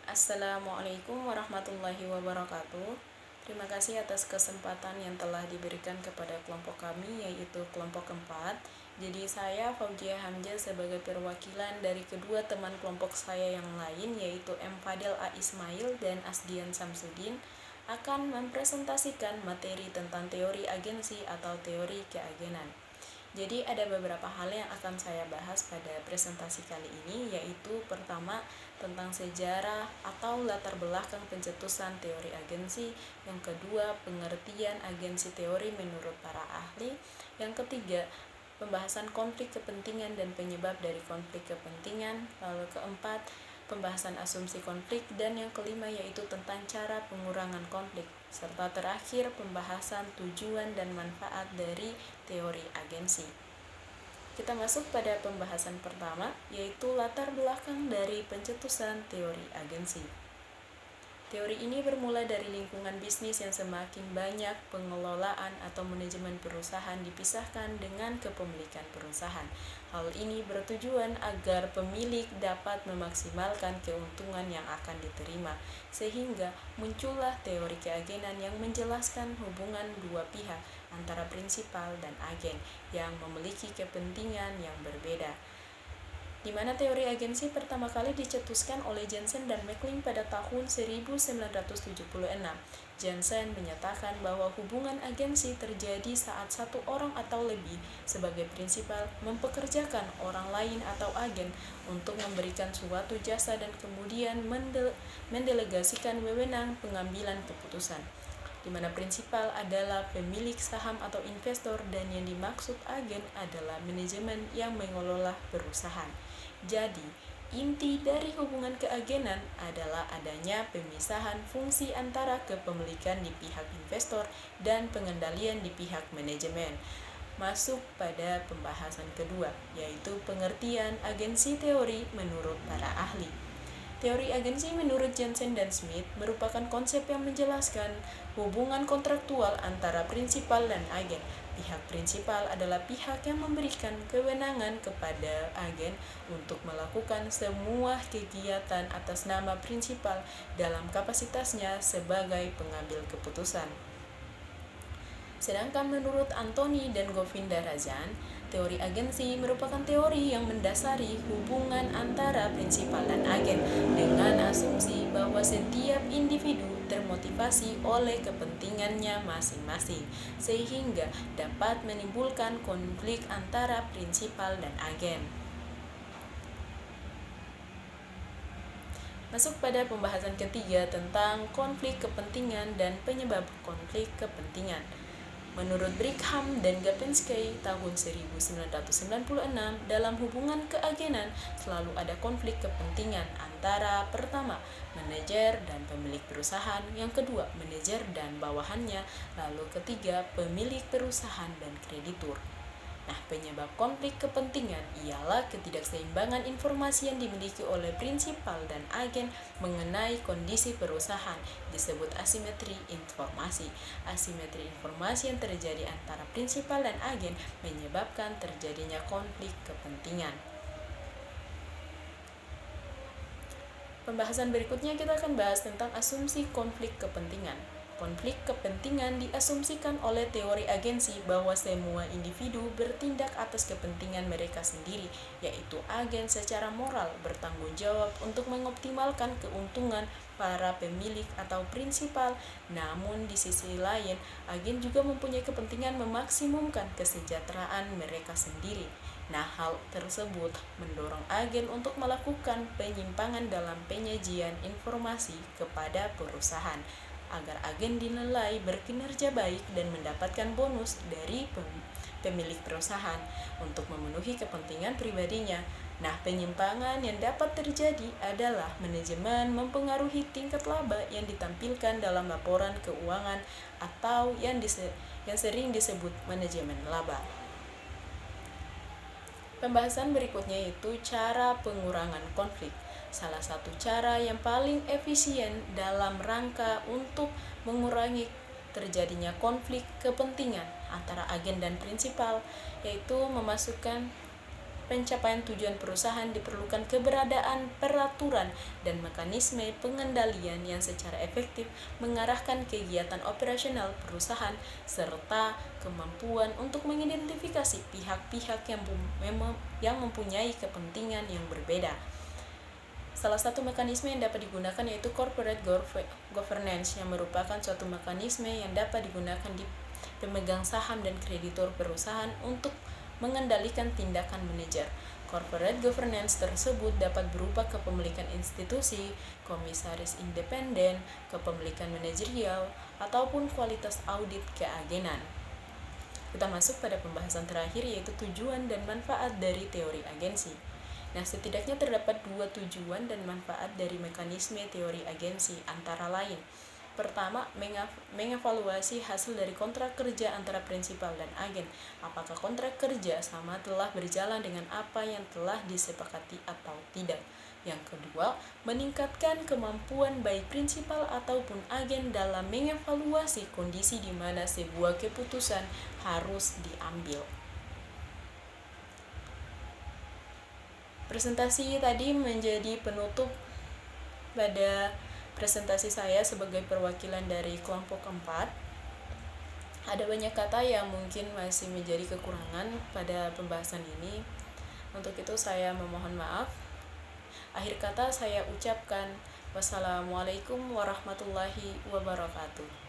Assalamualaikum warahmatullahi wabarakatuh. Terima kasih atas kesempatan yang telah diberikan kepada kelompok kami, yaitu kelompok keempat. Jadi saya Fauzia Hamzah sebagai perwakilan dari kedua teman kelompok saya yang lain, yaitu M. Fadel A. Ismail dan Asdian Samsudin, akan mempresentasikan materi tentang teori agensi atau teori keagenan. Jadi ada beberapa hal yang akan saya bahas pada presentasi kali ini, yaitu pertama tentang sejarah atau latar belakang pencetusan teori agensi, yang kedua pengertian agensi teori menurut para ahli, yang ketiga pembahasan konflik kepentingan dan penyebab dari konflik kepentingan, lalu keempat pembahasan asumsi konflik, dan yang kelima yaitu tentang cara pengurangan konflik, serta terakhir pembahasan tujuan dan manfaat dari teori agensi. Kita masuk pada pembahasan pertama, yaitu latar belakang dari pencetusan teori agensi. Teori ini bermula dari lingkungan bisnis yang semakin banyak pengelolaan atau manajemen perusahaan dipisahkan dengan kepemilikan perusahaan. Hal ini bertujuan agar pemilik dapat memaksimalkan keuntungan yang akan diterima, sehingga muncullah teori keagenan yang menjelaskan hubungan dua pihak antara prinsipal dan agen yang memiliki kepentingan yang berbeda, di mana teori agensi pertama kali dicetuskan oleh Jensen dan Maclean pada tahun 1976. Jensen menyatakan bahwa hubungan agensi terjadi saat satu orang atau lebih sebagai prinsipal mempekerjakan orang lain atau agen untuk memberikan suatu jasa dan kemudian mendelegasikan wewenang pengambilan keputusan, di mana prinsipal adalah pemilik saham atau investor dan yang dimaksud agen adalah manajemen yang mengelola perusahaan. Jadi, inti dari hubungan keagenan adalah adanya pemisahan fungsi antara kepemilikan di pihak investor dan pengendalian di pihak manajemen. Masuk pada pembahasan kedua, yaitu pengertian agensi teori menurut para ahli. Teori agensi menurut Jensen dan Smith merupakan konsep yang menjelaskan hubungan kontraktual antara prinsipal dan agen. Pihak prinsipal adalah pihak yang memberikan kewenangan kepada agen untuk melakukan semua kegiatan atas nama prinsipal dalam kapasitasnya sebagai pengambil keputusan. Sedangkan menurut Anthony dan Govinda Razan, teori agensi merupakan teori yang mendasari hubungan antara prinsipal dan agen dengan asumsi bahwa setiap individu termotivasi oleh kepentingannya masing-masing, sehingga dapat menimbulkan konflik antara prinsipal dan agen. Masuk pada pembahasan ketiga tentang konflik kepentingan dan penyebab konflik kepentingan. Menurut Brigham dan Gapensky tahun 1996, dalam hubungan keagenan selalu ada konflik kepentingan antara pertama, manajer dan pemilik perusahaan, yang kedua, manajer dan bawahannya, lalu ketiga, pemilik perusahaan dan kreditur. Nah, penyebab konflik kepentingan ialah ketidakseimbangan informasi yang dimiliki oleh prinsipal dan agen mengenai kondisi perusahaan, disebut asimetri informasi. Asimetri informasi yang terjadi antara prinsipal dan agen menyebabkan terjadinya konflik kepentingan. Pembahasan berikutnya kita akan bahas tentang asumsi konflik kepentingan. Konflik kepentingan diasumsikan oleh teori agensi bahwa semua individu bertindak atas kepentingan mereka sendiri, yaitu agen secara moral bertanggung jawab untuk mengoptimalkan keuntungan para pemilik atau prinsipal. Namun di sisi lain, agen juga mempunyai kepentingan memaksimumkan kesejahteraan mereka sendiri. Nah, hal tersebut mendorong agen untuk melakukan penyimpangan dalam penyajian informasi kepada perusahaan, agar agen dinilai berkinerja baik dan mendapatkan bonus dari pemilik perusahaan untuk memenuhi kepentingan pribadinya. Nah, penyimpangan yang dapat terjadi adalah manajemen mempengaruhi tingkat laba yang ditampilkan dalam laporan keuangan atau yang sering disebut manajemen laba. Pembahasan berikutnya yaitu cara pengurangan konflik. Salah satu cara yang paling efisien dalam rangka untuk mengurangi terjadinya konflik kepentingan antara agen dan prinsipal yaitu memasukkan pencapaian tujuan perusahaan diperlukan keberadaan peraturan dan mekanisme pengendalian yang secara efektif mengarahkan kegiatan operasional perusahaan serta kemampuan untuk mengidentifikasi pihak-pihak yang mempunyai kepentingan yang berbeda. Salah satu mekanisme yang dapat digunakan yaitu corporate governance, yang merupakan suatu mekanisme yang dapat digunakan di pemegang saham dan kreditur perusahaan untuk mengendalikan tindakan manajer. Corporate governance tersebut dapat berupa kepemilikan institusi, komisaris independen, kepemilikan manajerial, ataupun kualitas audit keagenan. Kita masuk pada pembahasan terakhir, yaitu tujuan dan manfaat dari teori agensi. Nah, setidaknya terdapat dua tujuan dan manfaat dari mekanisme teori agensi, antara lain: pertama, mengevaluasi hasil dari kontrak kerja antara prinsipal dan agen. Apakah kontrak kerja sama telah berjalan dengan apa yang telah disepakati atau tidak. Yang kedua, meningkatkan kemampuan baik prinsipal ataupun agen dalam mengevaluasi kondisi di mana sebuah keputusan harus diambil. Presentasi tadi menjadi penutup pada presentasi saya sebagai perwakilan dari kelompok 4. Ada banyak kata yang mungkin masih menjadi kekurangan pada pembahasan ini. Untuk itu saya memohon maaf. Akhir kata saya ucapkan wassalamualaikum warahmatullahi wabarakatuh.